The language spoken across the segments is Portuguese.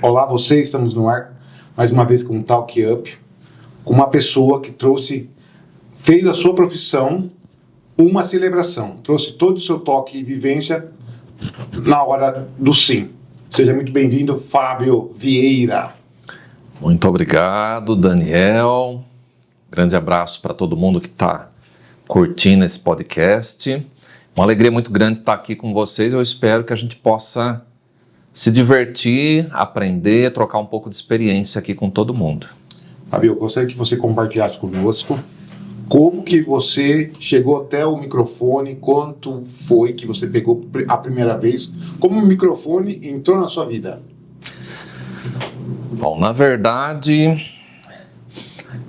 Olá, vocês, estamos no ar mais uma vez com um Talk Up, com uma pessoa que fez da sua profissão uma celebração, trouxe todo o seu toque e vivência na hora do sim. Seja muito bem-vindo, Fábio Vieira. Muito obrigado, Daniel. Grande abraço para todo mundo que está curtindo esse podcast. Uma alegria muito grande estar aqui com vocês. Eu espero que a gente possa se divertir, aprender, trocar um pouco de experiência aqui com todo mundo. Fábio, eu gostaria que você compartilhasse conosco como que você chegou até o microfone, quanto foi que você pegou a primeira vez, como o microfone entrou na sua vida? Bom, na verdade,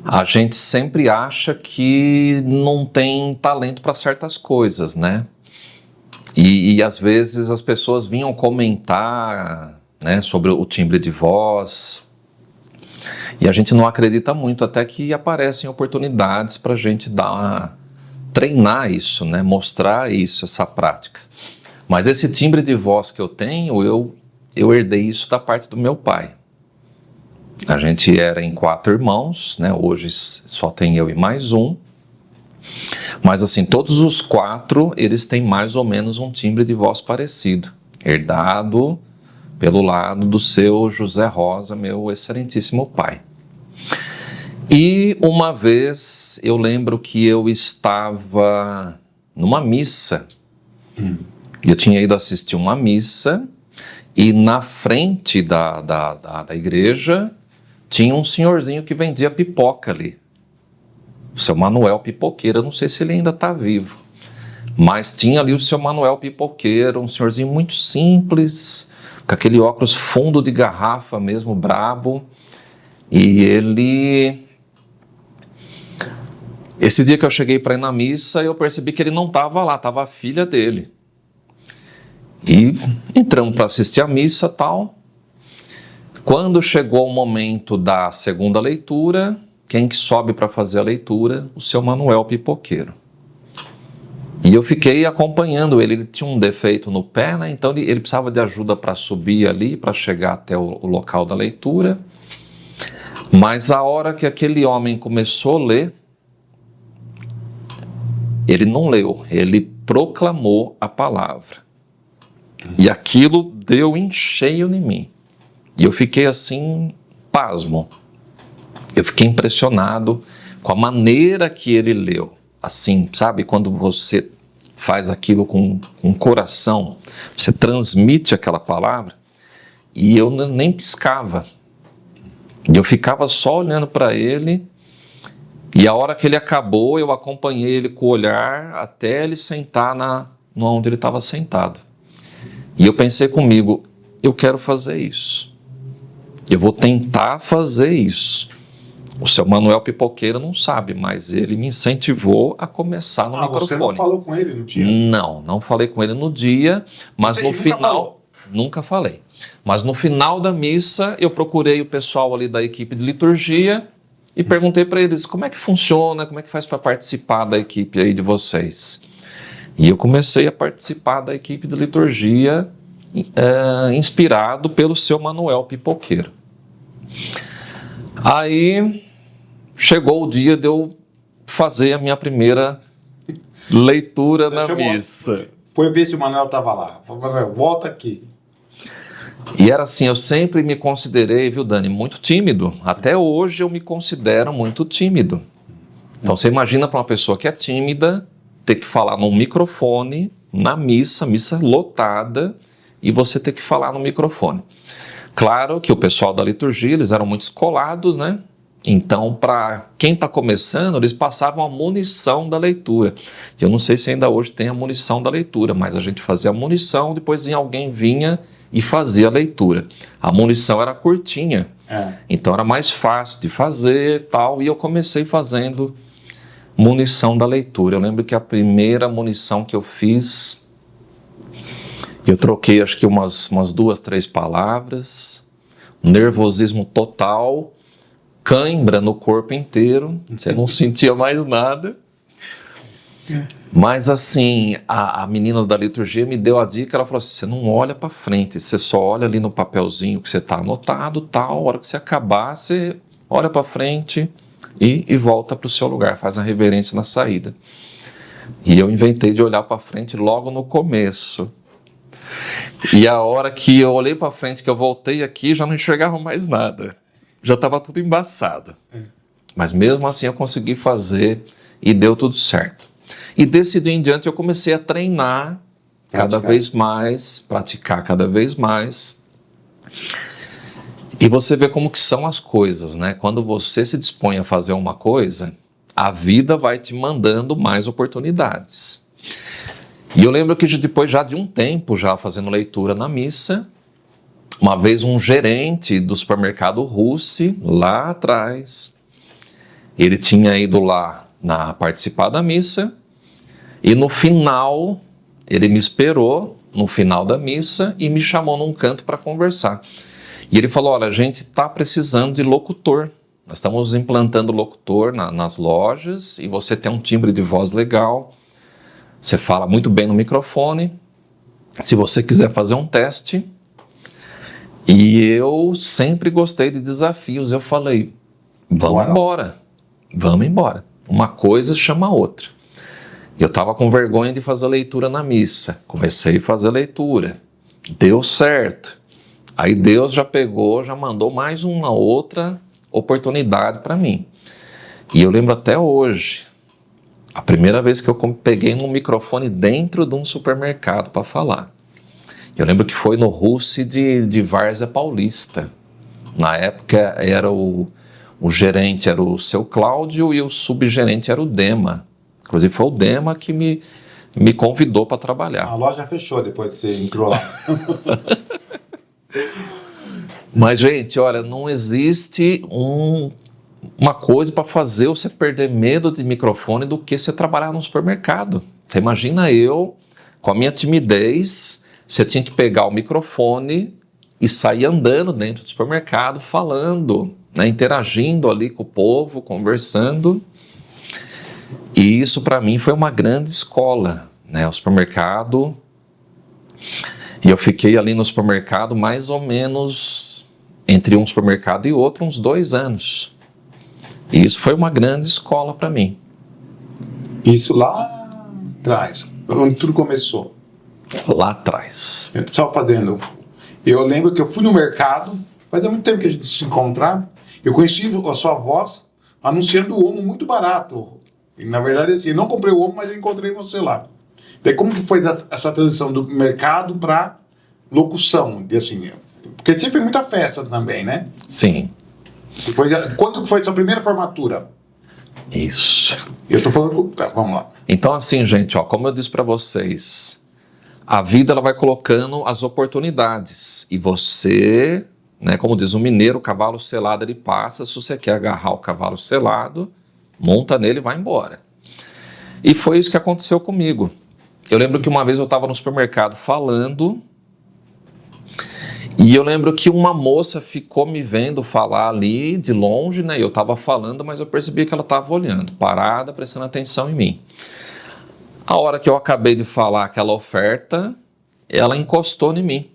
a gente sempre acha que não tem talento para certas coisas, né? E às vezes as pessoas vinham comentar, né, sobre o timbre de voz, e a gente não acredita muito, até que aparecem oportunidades para a gente treinar isso, né, mostrar isso, essa prática. Mas esse timbre de voz que eu tenho, eu herdei isso da parte do meu pai. A gente era em 4 irmãos, né, hoje só tem eu e mais um. Mas assim, todos os 4, eles têm mais ou menos um timbre de voz parecido, herdado pelo lado do seu José Rosa, meu excelentíssimo pai. E uma vez, eu lembro que eu estava numa missa, eu tinha ido assistir uma missa, e na frente da igreja tinha um senhorzinho que vendia pipoca ali. O seu Manuel Pipoqueiro, eu não sei se ele ainda está vivo, mas tinha ali o seu Manuel Pipoqueiro, um senhorzinho muito simples, com aquele óculos fundo de garrafa mesmo, brabo, e esse dia que eu cheguei para ir na missa, eu percebi que ele não estava lá, estava a filha dele, e entramos para assistir a missa e tal. Quando chegou o momento da segunda leitura, quem que sobe para fazer a leitura? O seu Manuel Pipoqueiro. E eu fiquei acompanhando ele tinha um defeito no pé, né? Então ele precisava de ajuda para subir ali, para chegar até o local da leitura. Mas a hora que aquele homem começou a ler, ele não leu, ele proclamou a palavra. E aquilo deu em cheio em mim. E eu fiquei assim, pasmo. Eu fiquei impressionado com a maneira que ele leu. Assim, sabe, quando você faz aquilo com coração, você transmite aquela palavra, e eu nem piscava. E eu ficava só olhando para ele, e a hora que ele acabou, eu acompanhei ele com o olhar até ele sentar onde ele estava sentado. E eu pensei comigo, eu quero fazer isso. Eu vou tentar fazer isso. O seu Manuel Pipoqueiro não sabe, mas ele me incentivou a começar no microfone. Você não falou com ele no dia? Não falei com ele no dia, mas no final... Nunca falei. Mas no final da missa, eu procurei o pessoal ali da equipe de liturgia e perguntei para eles como é que funciona, como é que faz para participar da equipe aí de vocês. E eu comecei a participar da equipe de liturgia inspirado pelo seu Manuel Pipoqueiro. Aí chegou o dia de eu fazer a minha primeira leitura na missa. Foi ver se o Manuel estava lá. Falei, volta aqui. E era assim, eu sempre me considerei, viu, Dani, muito tímido. Até hoje eu me considero muito tímido. Então você imagina para uma pessoa que é tímida, ter que falar num microfone, na missa lotada, e você ter que falar no microfone. Claro que o pessoal da liturgia, eles eram muito escolados, né? Então, para quem está começando, eles passavam a munição da leitura. Eu não sei se ainda hoje tem a munição da leitura, mas a gente fazia a munição, depois alguém vinha e fazia a leitura. A munição era curtinha, então era mais fácil de fazer e tal, e eu comecei fazendo munição da leitura. Eu lembro que a primeira munição que eu fiz, eu troquei acho que umas 2, 3 palavras, nervosismo total, cãibra no corpo inteiro, você não sentia mais nada. Mas assim, a menina da liturgia me deu a dica, ela falou assim, você não olha para frente, você só olha ali no papelzinho que você está anotado, tal, a hora que você acabar, você olha para frente e volta para o seu lugar, faz a reverência na saída. E eu inventei de olhar para frente logo no começo. E a hora que eu olhei para frente, que eu voltei aqui, já não enxergava mais nada. Já estava tudo embaçado. Mas mesmo assim eu consegui fazer e deu tudo certo. E desse dia em diante eu comecei a treinar cada vez mais, praticar cada vez mais. E você vê como que são as coisas, né? Quando você se dispõe a fazer uma coisa, a vida vai te mandando mais oportunidades. E eu lembro que depois já de um tempo, já fazendo leitura na missa, uma vez um gerente do supermercado Russi, lá atrás, ele tinha ido lá participar da missa, e no final, ele me esperou no final da missa e me chamou num canto para conversar. E ele falou, olha, a gente está precisando de locutor. Nós estamos implantando locutor nas lojas e você tem um timbre de voz legal. Você fala muito bem no microfone. Se você quiser fazer um teste. E eu sempre gostei de desafios. Eu falei, vamos embora. Vamos embora. Uma coisa chama a outra. Eu estava com vergonha de fazer leitura na missa. Comecei a fazer leitura. Deu certo. Aí Deus já pegou, já mandou mais uma outra oportunidade para mim. E eu lembro até hoje, a primeira vez que eu peguei um microfone dentro de um supermercado para falar. Eu lembro que foi no Russi de Várzea Paulista. Na época era o gerente era o seu Cláudio e o subgerente era o Dema. Inclusive foi o Dema que me convidou para trabalhar. A loja fechou depois que você entrou lá. Mas, gente, olha, não existe uma coisa para fazer você perder medo de microfone do que você trabalhar no supermercado. Você imagina eu, com a minha timidez, você tinha que pegar o microfone e sair andando dentro do supermercado, falando, né, interagindo ali com o povo, conversando. E isso para mim foi uma grande escola, né, o supermercado. E eu fiquei ali no supermercado mais ou menos entre um supermercado e outro uns 2 anos. E isso foi uma grande escola para mim. Isso lá atrás, onde tudo começou. Lá atrás. Só fazendo. Eu lembro que eu fui no mercado, fazia muito tempo que a gente se encontrava. Eu conheci a sua voz anunciando o Omo muito barato. E, na verdade, assim, eu não comprei o Omo, mas eu encontrei você lá. Daí, como que foi essa transição do mercado para locução? E, assim, porque você fez muita festa também, né? Sim. Depois, quando que foi a sua primeira formatura? Isso. Eu tô falando... Tá, vamos lá. Então, assim, gente, ó, como eu disse para vocês, a vida ela vai colocando as oportunidades. E você, né, como diz o mineiro, o cavalo selado ele passa. Se você quer agarrar o cavalo selado, monta nele e vai embora. E foi isso que aconteceu comigo. Eu lembro que uma vez eu estava no supermercado falando, e eu lembro que uma moça ficou me vendo falar ali de longe, né? Eu estava falando, mas eu percebi que ela estava olhando, parada, prestando atenção em mim. A hora que eu acabei de falar aquela oferta, ela encostou em mim.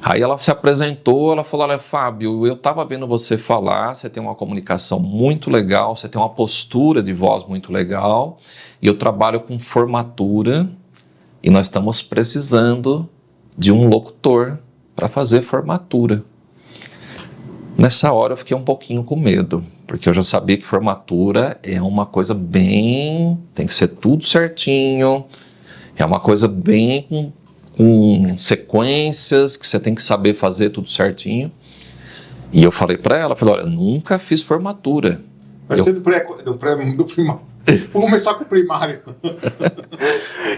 Aí ela se apresentou, ela falou, olha, Fábio, eu estava vendo você falar, você tem uma comunicação muito legal, você tem uma postura de voz muito legal, e eu trabalho com formatura, e nós estamos precisando de um locutor para fazer formatura. Nessa hora eu fiquei um pouquinho com medo, porque eu já sabia que formatura é uma coisa bem... tem que ser tudo certinho, é uma coisa bem com sequências, que você tem que saber fazer tudo certinho. E eu falei para ela, olha, eu nunca fiz formatura. Vai ser do primário. Vou começar com o primário.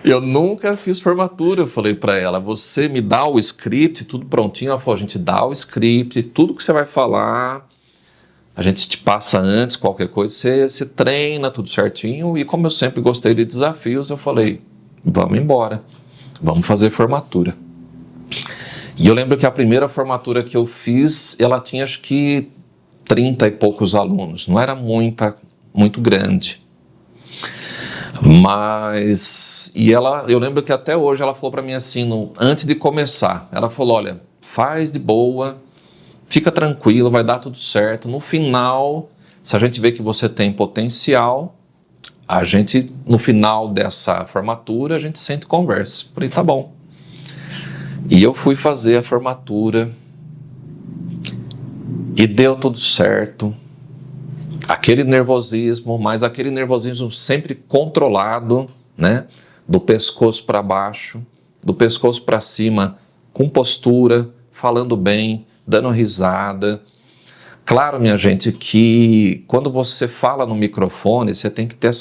Eu nunca fiz formatura, eu falei para ela, você me dá o script, tudo prontinho. Ela falou, a gente dá o script, tudo que você vai falar, a gente te passa antes, qualquer coisa, você treina tudo certinho. E como eu sempre gostei de desafios, eu falei, vamos embora. Vamos fazer formatura. E eu lembro que a primeira formatura que eu fiz, ela tinha acho que 30 e poucos alunos. Não era muito grande. Mas, eu lembro que até hoje ela falou para mim assim, antes de começar, ela falou, olha, faz de boa, fica tranquilo, vai dar tudo certo. No final, se a gente vê que você tem potencial, no final dessa formatura, a gente senta e conversa. Falei, tá bom. E eu fui fazer a formatura e deu tudo certo. Aquele nervosismo, mas aquele nervosismo sempre controlado, né? Do pescoço para baixo, do pescoço para cima, com postura, falando bem, dando risada. Claro, minha gente, que quando você fala no microfone, você tem que ter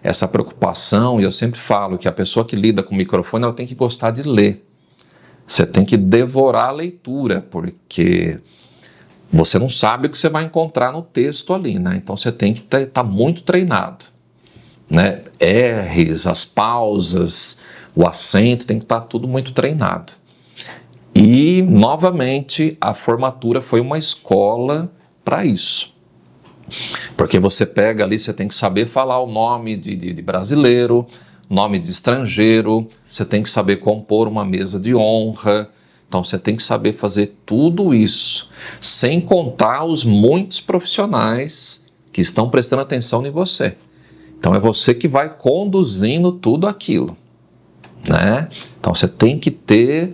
essa preocupação, e eu sempre falo que a pessoa que lida com o microfone, ela tem que gostar de ler. Você tem que devorar a leitura, porque você não sabe o que você vai encontrar no texto ali, né? Então você tem que estar muito treinado, né? R's, as pausas, o acento, tem que estar tudo muito treinado. E, novamente, a formatura foi uma escola para isso. Porque você pega ali, você tem que saber falar o nome de brasileiro, nome de estrangeiro, você tem que saber compor uma mesa de honra. Então você tem que saber fazer tudo isso, sem contar os muitos profissionais que estão prestando atenção em você. Então é você que vai conduzindo tudo aquilo, né? Então você tem que ter,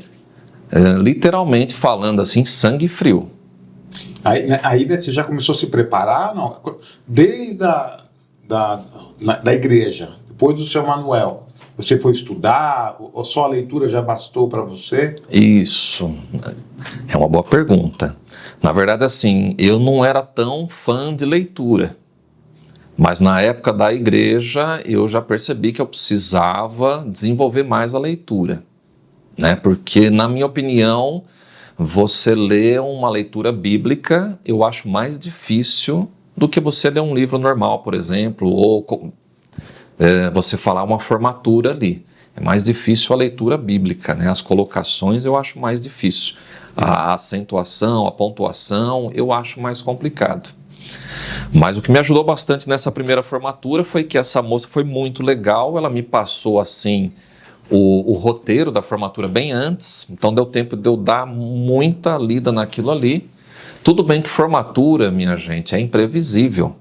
literalmente falando assim, sangue frio. Aí você já começou a se preparar, não? Desde da igreja, depois do seu Manuel. Você foi estudar ou só a leitura já bastou para você? Isso, é uma boa pergunta. Na verdade, assim, eu não era tão fã de leitura, mas na época da igreja eu já percebi que eu precisava desenvolver mais a leitura, né? Porque, na minha opinião, você ler uma leitura bíblica, eu acho mais difícil do que você ler um livro normal, por exemplo, ou você falar uma formatura ali. É mais difícil a leitura bíblica, né? As colocações eu acho mais difícil. A acentuação, a pontuação, eu acho mais complicado. Mas o que me ajudou bastante nessa primeira formatura foi que essa moça foi muito legal, ela me passou assim o roteiro da formatura bem antes, então deu tempo de eu dar muita lida naquilo ali. Tudo bem que formatura, minha gente, é imprevisível.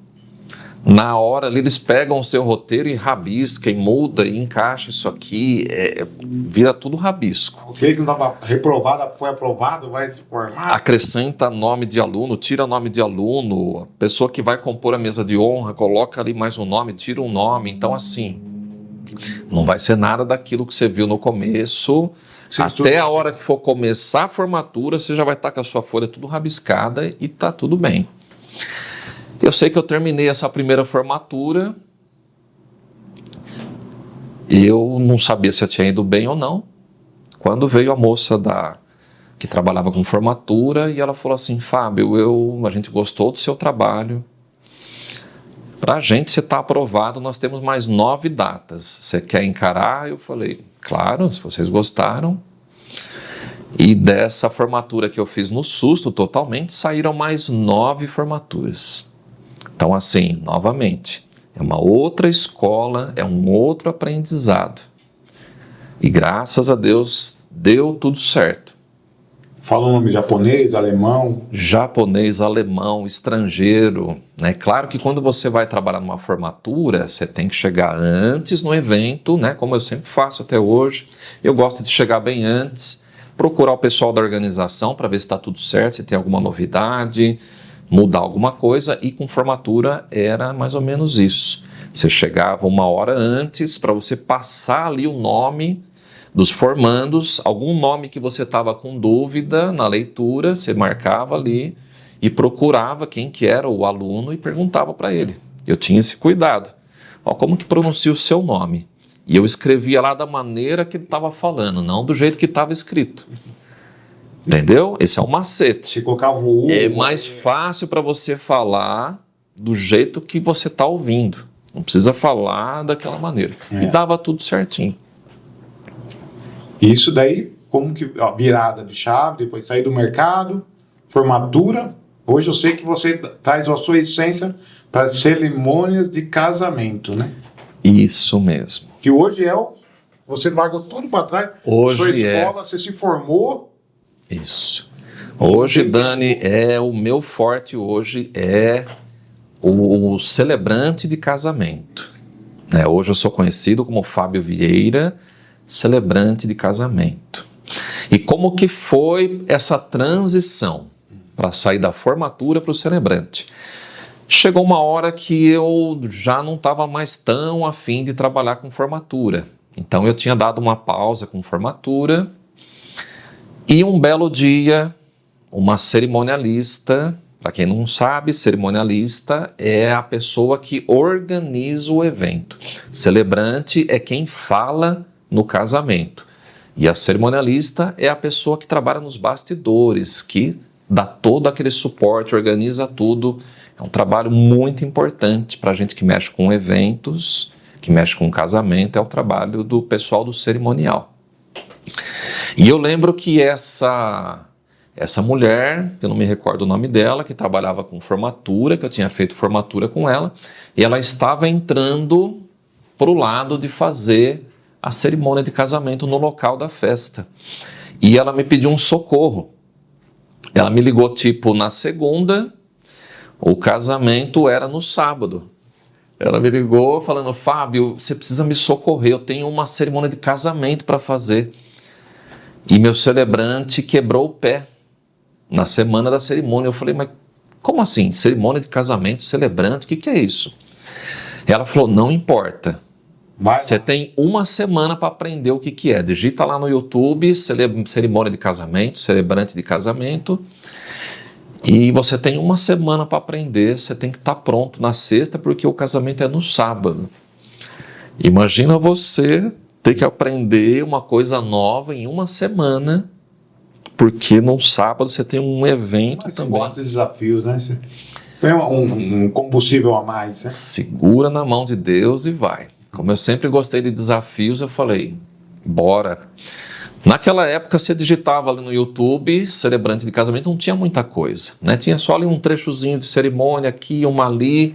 Na hora ali eles pegam o seu roteiro e rabiscam, e muda, e encaixa isso aqui, vira tudo rabisco. Aquele que não estava reprovado, foi aprovado, vai se formar. Acrescenta nome de aluno, tira nome de aluno, a pessoa que vai compor a mesa de honra, coloca ali mais um nome, tira um nome, então assim, não vai ser nada daquilo que você viu no começo. Até a hora que for começar a formatura, você já vai estar com a sua folha tudo rabiscada e tá tudo bem. Eu sei que eu terminei essa primeira formatura, eu não sabia se eu tinha ido bem ou não, quando veio a moça que trabalhava com formatura e ela falou assim, Fábio, a gente gostou do seu trabalho, pra gente você está aprovado, nós temos mais 9 datas, você quer encarar? Eu falei, claro, se vocês gostaram. E dessa formatura que eu fiz no susto totalmente, saíram mais 9 formaturas. Então, assim, novamente, é uma outra escola, é um outro aprendizado. E graças a Deus, deu tudo certo. Fala o nome japonês, alemão? Japonês, alemão, estrangeiro, né? Claro que quando você vai trabalhar numa formatura, você tem que chegar antes no evento, né? Como eu sempre faço até hoje. Eu gosto de chegar bem antes, procurar o pessoal da organização para ver se está tudo certo, se tem alguma novidade, mudar alguma coisa, e com formatura era mais ou menos isso. Você chegava 1 hora antes para você passar ali o nome dos formandos, algum nome que você estava com dúvida na leitura, você marcava ali e procurava quem que era o aluno e perguntava para ele. Eu tinha esse cuidado. Como que pronuncia o seu nome? E eu escrevia lá da maneira que ele estava falando, não do jeito que estava escrito. Entendeu? Esse é um macete. Você colocava o U. É mais fácil para você falar do jeito que você está ouvindo. Não precisa falar daquela maneira. E dava tudo certinho. Isso daí, como que virada de chave, depois sair do mercado, formatura. Hoje eu sei que você traz a sua essência para as cerimônias de casamento, né? Isso mesmo. Que hoje você largou tudo para trás, Hoje sua escola, você se formou. Isso. Hoje, Dani, o meu forte hoje é o celebrante de casamento. Hoje eu sou conhecido como Fábio Vieira, celebrante de casamento. E como que foi essa transição para sair da formatura para o celebrante? Chegou uma hora que eu já não estava mais tão afim de trabalhar com formatura. Então eu tinha dado uma pausa com formatura e um belo dia, uma cerimonialista, para quem não sabe, cerimonialista é a pessoa que organiza o evento. Celebrante é quem fala no casamento. E a cerimonialista é a pessoa que trabalha nos bastidores, que dá todo aquele suporte, organiza tudo. É um trabalho muito importante para a gente que mexe com eventos, que mexe com casamento, é o trabalho do pessoal do cerimonial. E eu lembro que essa mulher, que eu não me recordo o nome dela, que trabalhava com formatura, que eu tinha feito formatura com ela, e ela estava entrando para o lado de fazer a cerimônia de casamento no local da festa. E ela me pediu um socorro. Ela me ligou tipo na segunda, o casamento era no sábado. Ela me ligou falando: Fábio, você precisa me socorrer, eu tenho uma cerimônia de casamento para fazer. E meu celebrante quebrou o pé na semana da cerimônia. Eu falei: mas como assim? Cerimônia de casamento, celebrante, o que é isso? Ela falou: não importa. Você tem uma semana para aprender o que é. Digita lá no YouTube, cerimônia de casamento, celebrante de casamento. E você tem uma semana para aprender, você tem que estar pronto na sexta, porque o casamento é no sábado. Imagina você ter que aprender uma coisa nova em uma semana, porque no sábado você tem um evento. Mas também. Você gosta de desafios, né? Você tem um combustível a mais, né? Segura na mão de Deus e vai. Como eu sempre gostei de desafios, eu falei: bora. Naquela época, você digitava ali no YouTube, celebrante de casamento, não tinha muita coisa, né? Tinha só ali um trechozinho de cerimônia, aqui, uma ali.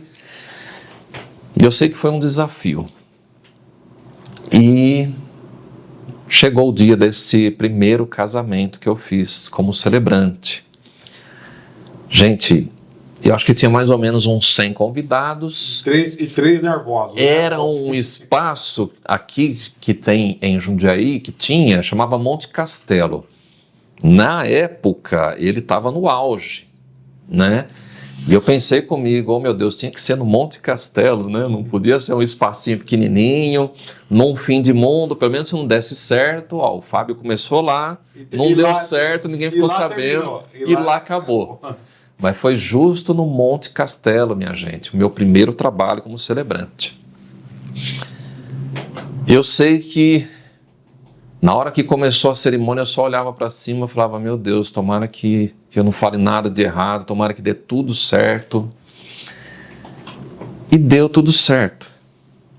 E eu sei que foi um desafio. E chegou o dia desse primeiro casamento que eu fiz como celebrante. Gente, eu acho que tinha mais ou menos uns 100 convidados. Três nervosos. Era um espaço aqui que tem em Jundiaí, chamava Monte Castelo. Na época, ele estava no auge, né? E eu pensei comigo: oh meu Deus, tinha que ser no Monte Castelo, né? Não podia ser um espacinho pequenininho, num fim de mundo, pelo menos se não desse certo. O Fábio começou lá, não deu certo, ninguém ficou sabendo, e lá acabou. Mas foi justo no Monte Castelo, minha gente, o meu primeiro trabalho como celebrante. Eu sei que na hora que começou a cerimônia, eu só olhava para cima e falava: meu Deus, tomara que eu não fale nada de errado, tomara que dê tudo certo. E deu tudo certo.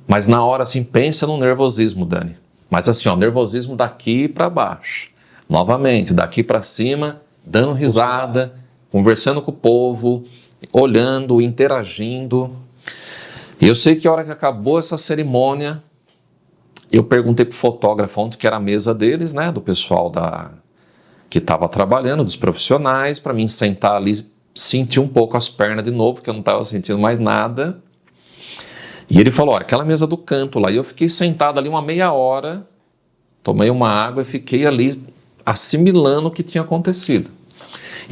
Mas na hora, assim, pensa no nervosismo, Dani. Mas assim, nervosismo daqui para baixo. Novamente, daqui para cima, dando risada, conversando com o povo, olhando, interagindo. E eu sei que a hora que acabou essa cerimônia, eu perguntei para o fotógrafo onde que era a mesa deles, né, do pessoal que estava trabalhando, dos profissionais, para mim sentar ali, sentir um pouco as pernas de novo, que eu não estava sentindo mais nada. E ele falou: aquela mesa do canto lá. E eu fiquei sentado ali uma meia hora, tomei uma água e fiquei ali assimilando o que tinha acontecido.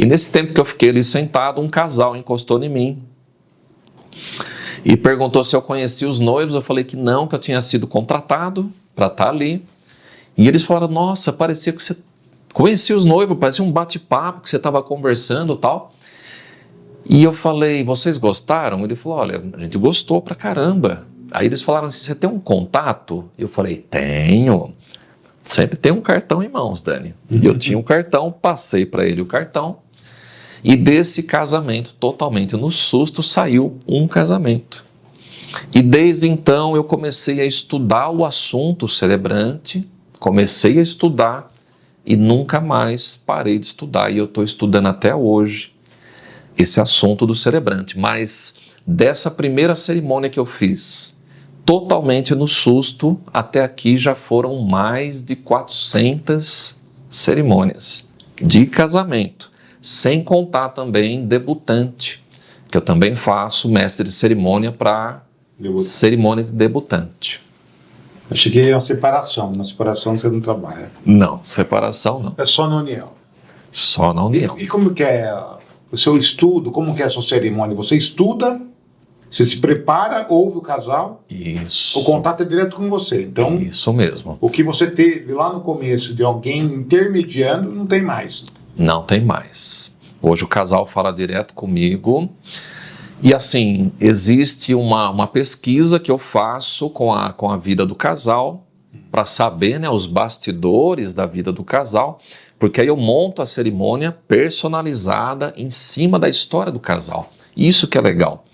E nesse tempo que eu fiquei ali sentado, um casal encostou em mim e perguntou se eu conhecia os noivos. Eu falei que não, que eu tinha sido contratado para estar ali. E eles falaram: nossa, parecia que você conhecia os noivos, parecia um bate-papo que você estava conversando e tal. E eu falei: vocês gostaram? Ele falou: olha, a gente gostou pra caramba. Aí eles falaram assim: você tem um contato? Eu falei: tenho. Sempre tem um cartão em mãos, Dani. E eu tinha um cartão, passei para ele o cartão. E desse casamento, totalmente no susto, saiu um casamento. E desde então eu comecei a estudar o assunto celebrante, comecei a estudar e nunca mais parei de estudar. E eu estou estudando até hoje esse assunto do celebrante. Mas dessa primeira cerimônia que eu fiz, totalmente no susto. Até aqui já foram mais de 400 cerimônias de casamento, sem contar também debutante, que eu também faço mestre de cerimônia para cerimônia de debutante. Eu cheguei a separação. Na separação você não trabalha. Não, separação não. É só na união. Só na união. E como que é o seu estudo? Como que é a sua cerimônia? Você estuda, você se prepara, ouve o casal, Isso. o contato é direto com você. Então, Isso mesmo. o que você teve lá no começo de alguém intermediando, não tem mais. Não tem mais. Hoje o casal fala direto comigo. E assim, existe uma pesquisa que eu faço com a vida do casal, para saber, né, os bastidores da vida do casal, porque aí eu monto a cerimônia personalizada em cima da história do casal. Isso que é legal.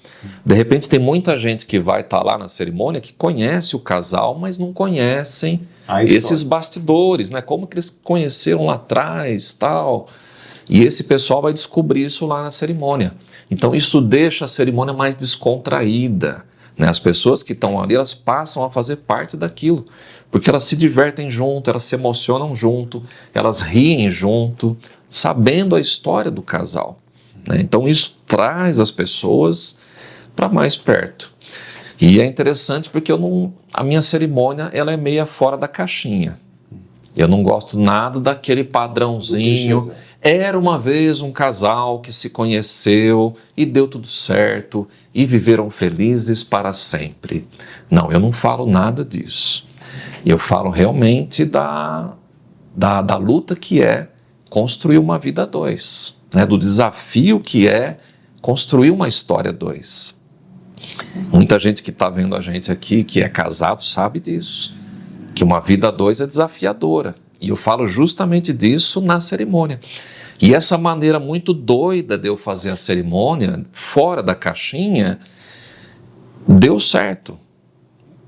De repente tem muita gente que vai estar lá na cerimônia que conhece o casal, mas não conhecem esses bastidores, né? Como que eles conheceram lá atrás, tal. E esse pessoal vai descobrir isso lá na cerimônia. Então isso deixa a cerimônia mais descontraída, né? As pessoas que estão ali, elas passam a fazer parte daquilo, porque elas se divertem junto, elas se emocionam junto, elas riem junto, sabendo a história do casal, né? Então isso traz as pessoas para mais perto. E é interessante porque a minha cerimônia ela é meia fora da caixinha. Eu não gosto nada daquele padrãozinho. Era uma vez um casal que se conheceu e deu tudo certo e viveram felizes para sempre. Não, eu não falo nada disso. Eu falo realmente da luta que é construir uma vida a dois, né? Do desafio que é construir uma história a dois. Muita gente que está vendo a gente aqui, que é casado, sabe disso, que uma vida a dois é desafiadora. E eu falo justamente disso na cerimônia. E essa maneira muito doida de eu fazer a cerimônia, fora da caixinha, deu certo.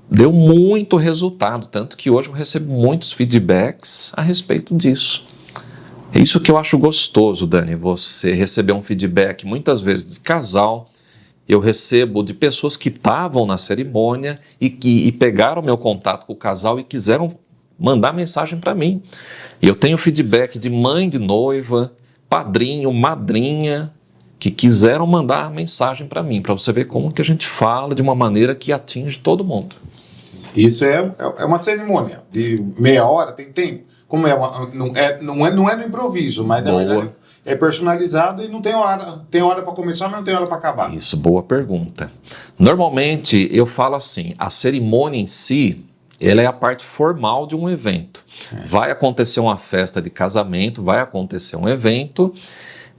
Deu muito resultado, tanto que hoje eu recebo muitos feedbacks a respeito disso. É isso que eu acho gostoso, Dani, você receber um feedback, muitas vezes de casal. Eu recebo de pessoas que estavam na cerimônia e pegaram meu contato com o casal e quiseram mandar mensagem para mim. E eu tenho feedback de mãe de noiva, padrinho, madrinha, que quiseram mandar mensagem para mim, para você ver como que a gente fala de uma maneira que atinge todo mundo. Isso é uma cerimônia de meia hora, tem tempo. Como não é no improviso, mas na verdade é personalizado e não tem hora. Tem hora para começar, mas não tem hora para acabar. Isso, boa pergunta. Normalmente eu falo assim, a cerimônia em si, ela é a parte formal de um evento. Vai acontecer uma festa de casamento, vai acontecer um evento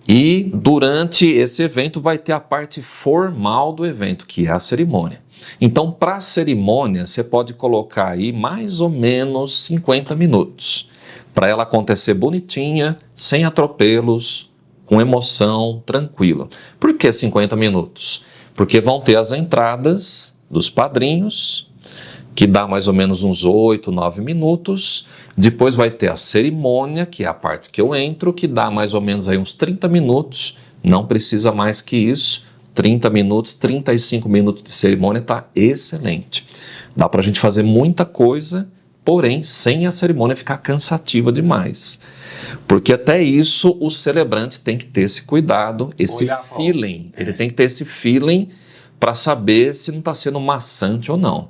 e durante esse evento vai ter a parte formal do evento, que é a cerimônia. Então, para a cerimônia, você pode colocar aí mais ou menos 50 minutos, para ela acontecer bonitinha, sem atropelos, com emoção, tranquila. Por que 50 minutos? Porque vão ter as entradas dos padrinhos, que dá mais ou menos uns 8, 9 minutos. Depois vai ter a cerimônia, que é a parte que eu entro, que dá mais ou menos aí uns 30 minutos. Não precisa mais que isso. 30 minutos, 35 minutos de cerimônia está excelente. Dá para a gente fazer muita coisa, porém sem a cerimônia ficar cansativa demais. Porque até isso o celebrante tem que ter esse cuidado, esse feeling. Ele tem que ter esse feeling para saber se não está sendo maçante ou não.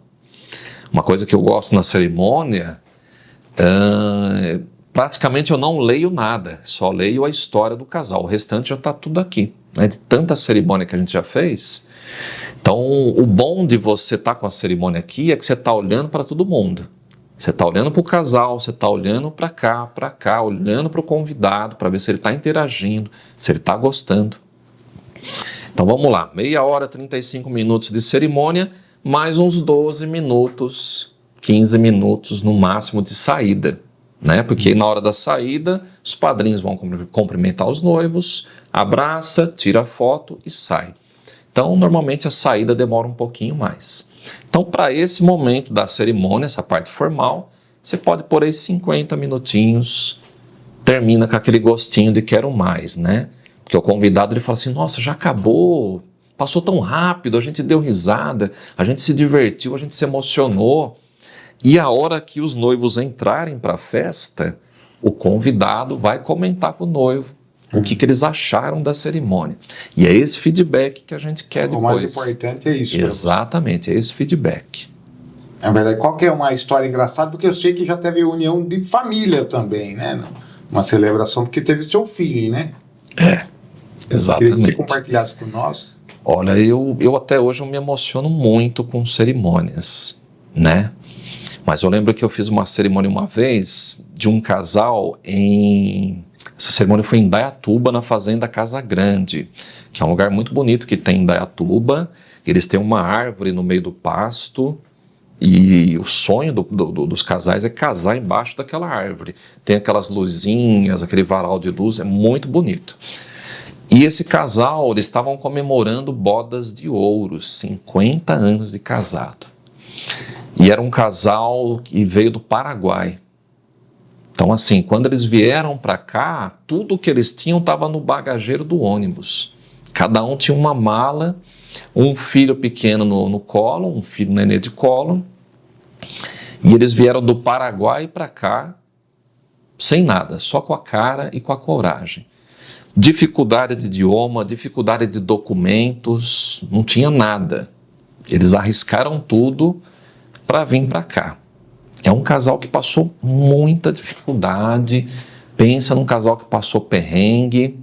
Uma coisa que eu gosto na cerimônia, praticamente eu não leio nada, só leio a história do casal. O restante já está tudo aqui, né? De tanta cerimônia que a gente já fez. Então, o bom de você estar com a cerimônia aqui é que você está olhando para todo mundo. Você está olhando para o casal, você está olhando para cá, olhando para o convidado, para ver se ele está interagindo, se ele está gostando. Então vamos lá, meia hora, 35 minutos de cerimônia, mais uns 12 minutos, 15 minutos no máximo de saída, né? Porque na hora da saída, os padrinhos vão cumprimentar os noivos, abraça, tira foto e sai. Então, normalmente a saída demora um pouquinho mais. Então, para esse momento da cerimônia, essa parte formal, você pode pôr aí 50 minutinhos, termina com aquele gostinho de quero mais, né? Porque o convidado ele fala assim, nossa, já acabou, passou tão rápido, a gente deu risada, a gente se divertiu, a gente se emocionou. E a hora que os noivos entrarem para a festa, o convidado vai comentar com o noivo o que eles acharam da cerimônia. E é esse feedback que a gente quer depois. O mais importante é isso. Exatamente, é esse feedback. Na verdade, qual que é uma história engraçada? Porque eu sei que já teve união de família também, né? Uma celebração, porque teve o seu filho, né? Exatamente. Queria que você compartilhasse com nós. Olha, eu até hoje eu me emociono muito com cerimônias, né? Mas eu lembro que eu fiz uma cerimônia uma vez de um casal Essa cerimônia foi em Indaiatuba, na fazenda Casa Grande, que é um lugar muito bonito que tem em Indaiatuba. Eles têm uma árvore no meio do pasto e o sonho dos casais é casar embaixo daquela árvore. Tem aquelas luzinhas, aquele varal de luz, é muito bonito. E esse casal, eles estavam comemorando bodas de ouro, 50 anos de casado. E era um casal que veio do Paraguai. Então, assim, quando eles vieram para cá, tudo que eles tinham estava no bagageiro do ônibus. Cada um tinha uma mala, um filho pequeno no colo, um filho nenê de colo. E eles vieram do Paraguai para cá, sem nada, só com a cara e com a coragem. Dificuldade de idioma, dificuldade de documentos, não tinha nada. Eles arriscaram tudo para vir para cá. É um casal que passou muita dificuldade, pensa num casal que passou perrengue,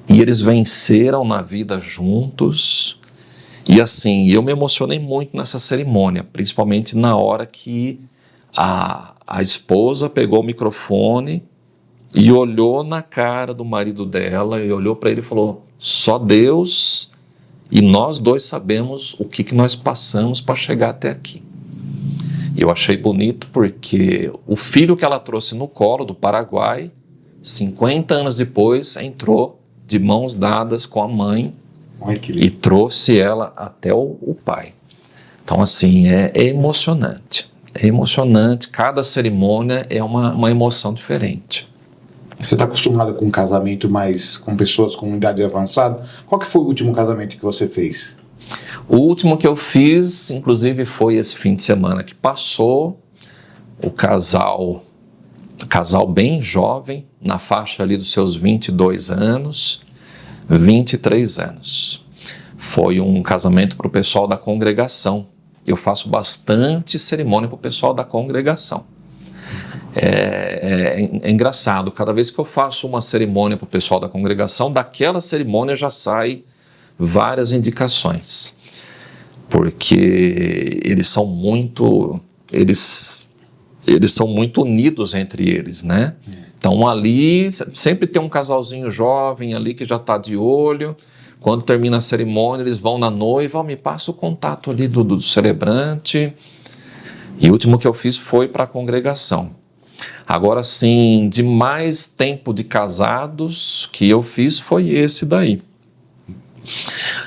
e eles venceram na vida juntos. E assim, eu me emocionei muito nessa cerimônia, principalmente na hora que a esposa pegou o microfone e olhou na cara do marido dela, e olhou para ele e falou: só Deus e nós dois sabemos o que nós passamos para chegar até aqui. E eu achei bonito porque o filho que ela trouxe no colo do Paraguai, 50 anos depois, entrou de mãos dadas com a mãe e trouxe ela até o pai. Então, assim, é emocionante. É emocionante, cada cerimônia é uma emoção diferente. Você está acostumado com um casamento mais com pessoas com idade avançada? Qual que foi o último casamento que você fez? O último que eu fiz, inclusive, foi esse fim de semana que passou. O casal bem jovem, na faixa ali dos seus 22 anos, 23 anos. Foi um casamento para o pessoal da congregação. Eu faço bastante cerimônia para o pessoal da congregação. É engraçado, cada vez que eu faço uma cerimônia para o pessoal da congregação, daquela cerimônia já sai várias indicações, porque eles são muito unidos entre eles, né? Então ali sempre tem um casalzinho jovem ali que já está de olho. Quando termina a cerimônia, eles vão na noiva: me passa o contato ali do celebrante. E o último que eu fiz foi para a congregação. Agora sim, de mais tempo de casados que eu fiz foi esse daí.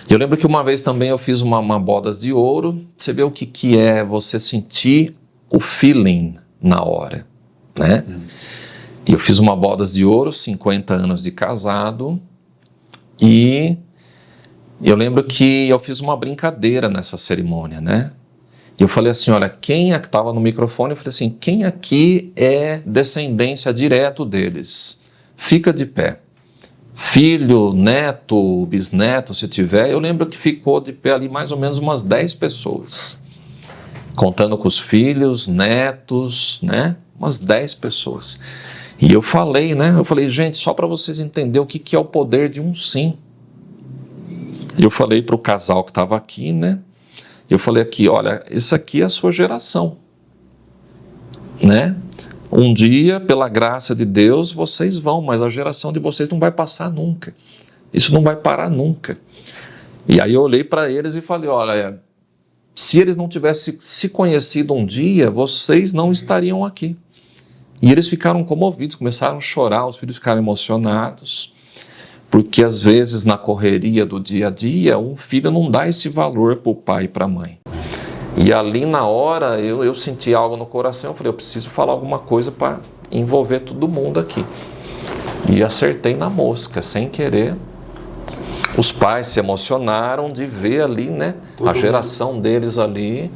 Eu lembro que uma vez também eu fiz uma bodas de ouro. Você vê o que é você sentir o feeling na hora, né? E eu fiz uma bodas de ouro, 50 anos de casado, e eu lembro que eu fiz uma brincadeira nessa cerimônia, né? E eu falei assim: olha, quem é que estava no microfone? Eu falei assim: quem aqui é descendência direto deles? Fica de pé. Filho, neto, bisneto, se tiver. Eu lembro que ficou de pé ali mais ou menos umas 10 pessoas. Contando com os filhos, netos, né? Umas 10 pessoas. E eu falei, né? Eu falei: gente, só para vocês entenderem o que é o poder de um sim. E eu falei para o casal que estava aqui, né? Eu falei aqui: olha, isso aqui é a sua geração, né? Um dia, pela graça de Deus, vocês vão, mas a geração de vocês não vai passar nunca. Isso não vai parar nunca. E aí eu olhei para eles e falei: olha, se eles não tivessem se conhecido um dia, vocês não estariam aqui. E eles ficaram comovidos, começaram a chorar, os filhos ficaram emocionados, porque às vezes na correria do dia a dia, um filho não dá esse valor para o pai e para a mãe. E ali na hora eu senti algo no coração, eu falei: eu preciso falar alguma coisa para envolver todo mundo aqui. E acertei na mosca, sem querer. Os pais se emocionaram de ver ali, né? Todo a geração deles ali.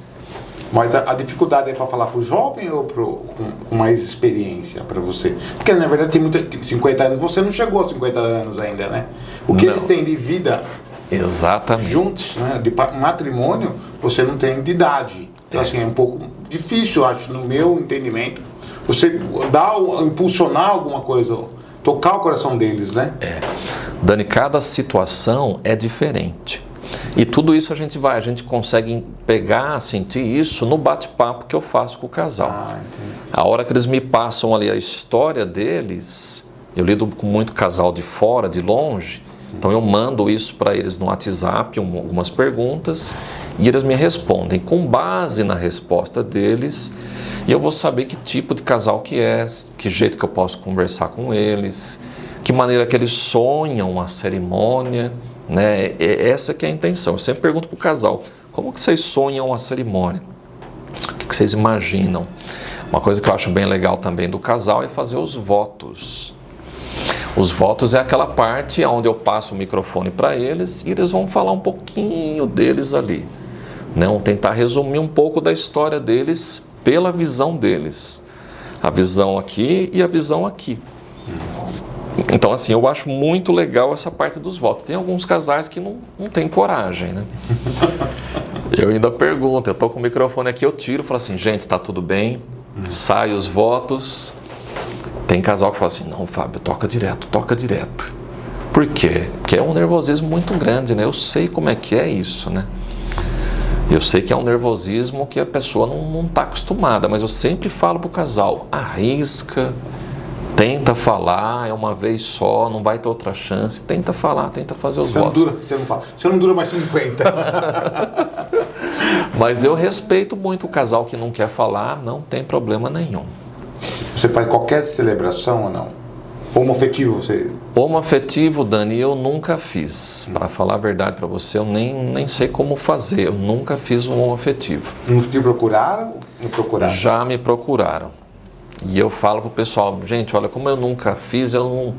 Mas a dificuldade é para falar para o jovem ou com mais experiência para você? Porque na verdade tem muita 50 anos, você não chegou a 50 anos ainda, né? O que Não. eles têm de vida Exatamente. juntos, né? De matrimônio, você não tem de idade. Então, assim, é um pouco difícil, acho, no meu entendimento, você impulsionar alguma coisa, tocar o coração deles, né? Dani, cada situação é diferente. E tudo isso a gente consegue pegar, sentir isso no bate-papo que eu faço com o casal. Entendi. A hora que eles me passam ali a história deles, eu lido com muito casal de fora, de longe, então eu mando isso para eles no WhatsApp, algumas perguntas, e eles me respondem. Com base na resposta deles, e eu vou saber que tipo de casal que é, que jeito que eu posso conversar com eles, que maneira que eles sonham a cerimônia, né? Essa que é a intenção. Eu sempre pergunto para o casal, como que vocês sonham a cerimônia? O que vocês imaginam? Uma coisa que eu acho bem legal também do casal é fazer os votos. Os votos é aquela parte onde eu passo o microfone para eles e eles vão falar um pouquinho deles ali. Né? Vão tentar resumir um pouco da história deles pela visão deles. A visão aqui e a visão aqui. Então, assim, eu acho muito legal essa parte dos votos. Tem alguns casais que não têm coragem, né? Eu ainda pergunto, eu tô com o microfone aqui, eu tiro, falo assim, gente, tá tudo bem? Sai os votos. Tem casal que fala assim, não, Fábio, toca direto. Por quê? Porque é um nervosismo muito grande, né? Eu sei como é que é isso, né? Eu sei que é um nervosismo que a pessoa não está acostumada, mas eu sempre falo pro casal, arrisca, tenta falar, é uma vez só, não vai ter outra chance, tenta falar, tenta fazer os votos. Você não dura mais 50. Mas eu respeito muito o casal que não quer falar, não tem problema nenhum. Você faz qualquer celebração ou não? Homoafetivo você... Homoafetivo, Dani, eu nunca fiz. Para falar a verdade para você, eu nem sei como fazer. Eu nunca fiz um homoafetivo. Não te procuraram? Não procuraram? Já me procuraram. E eu falo pro pessoal, gente, olha, como eu nunca fiz, eu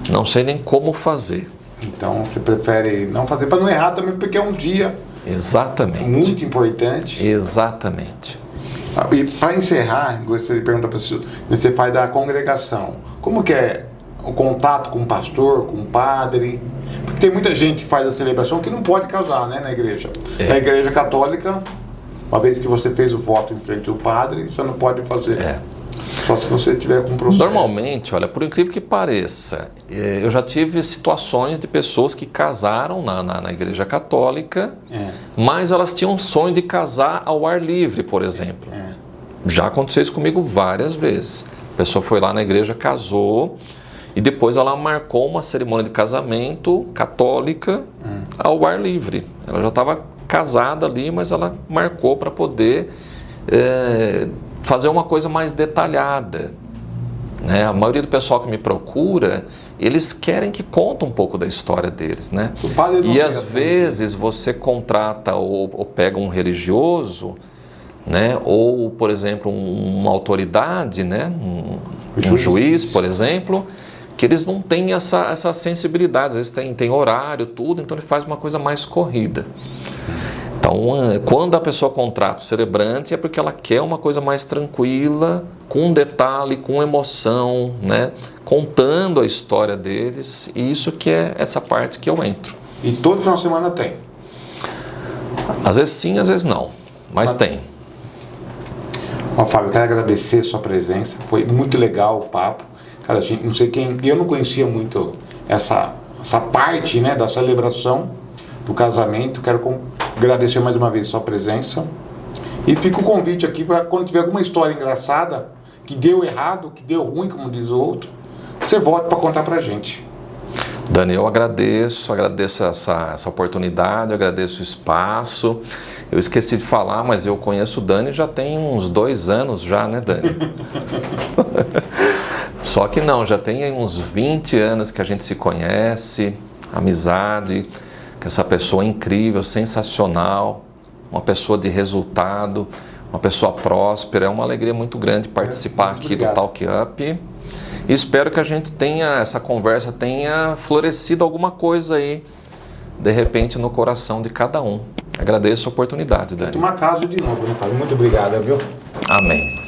não sei nem como fazer. Então você prefere não fazer para não errar também, porque é um dia... Exatamente. Muito importante. Exatamente. E para encerrar, gostaria de perguntar para você, você faz da congregação, como que é o contato com o pastor, com o padre? Porque tem muita gente que faz a celebração que não pode casar, né, na igreja. Na igreja católica, uma vez que você fez o voto em frente ao padre, você não pode fazer. Só se você tiver com processo. Normalmente, olha, por incrível que pareça, eu já tive situações de pessoas que casaram na igreja católica, mas elas tinham um sonho de casar ao ar livre, por exemplo. Já aconteceu isso comigo várias vezes. A pessoa foi lá na igreja, casou, e depois ela marcou uma cerimônia de casamento católica ao ar livre. Ela já estava casada ali, mas ela marcou para poder... fazer uma coisa mais detalhada, né? A maioria do pessoal que me procura, eles querem que conte um pouco da história deles, né? E às vezes você contrata ou pega um religioso, né? Ou, por exemplo, uma autoridade, né? Um juiz, por exemplo, que eles não têm essa sensibilidade, às vezes tem horário, tudo, então ele faz uma coisa mais corrida. Então, quando a pessoa contrata o celebrante é porque ela quer uma coisa mais tranquila, com detalhe, com emoção, né? Contando a história deles, e isso que é essa parte que eu entro. E todo final de semana tem? Às vezes sim, às vezes não, mas tem. Bom, Fábio, eu quero agradecer a sua presença, foi muito legal o papo. Cara, gente, não sei quem, eu não conhecia muito essa parte, né, da celebração do casamento. Quero agradecer mais uma vez a sua presença. E fica o convite aqui para quando tiver alguma história engraçada, que deu errado, que deu ruim, como diz o outro, você volte para contar para a gente. Dani, eu agradeço essa oportunidade, eu agradeço o espaço. Eu esqueci de falar, mas eu conheço o Dani já tem uns 2 anos já, né, Dani? Só que não, já tem uns 20 anos que a gente se conhece, amizade, que essa pessoa é incrível, sensacional, uma pessoa de resultado, uma pessoa próspera. É uma alegria muito grande participar aqui do Talk Up. E espero que a gente essa conversa tenha florescido alguma coisa aí de repente, no coração de cada um. Agradeço a oportunidade, Dani. Uma casa de novo, né, Fábio? Muito obrigado, viu? Amém.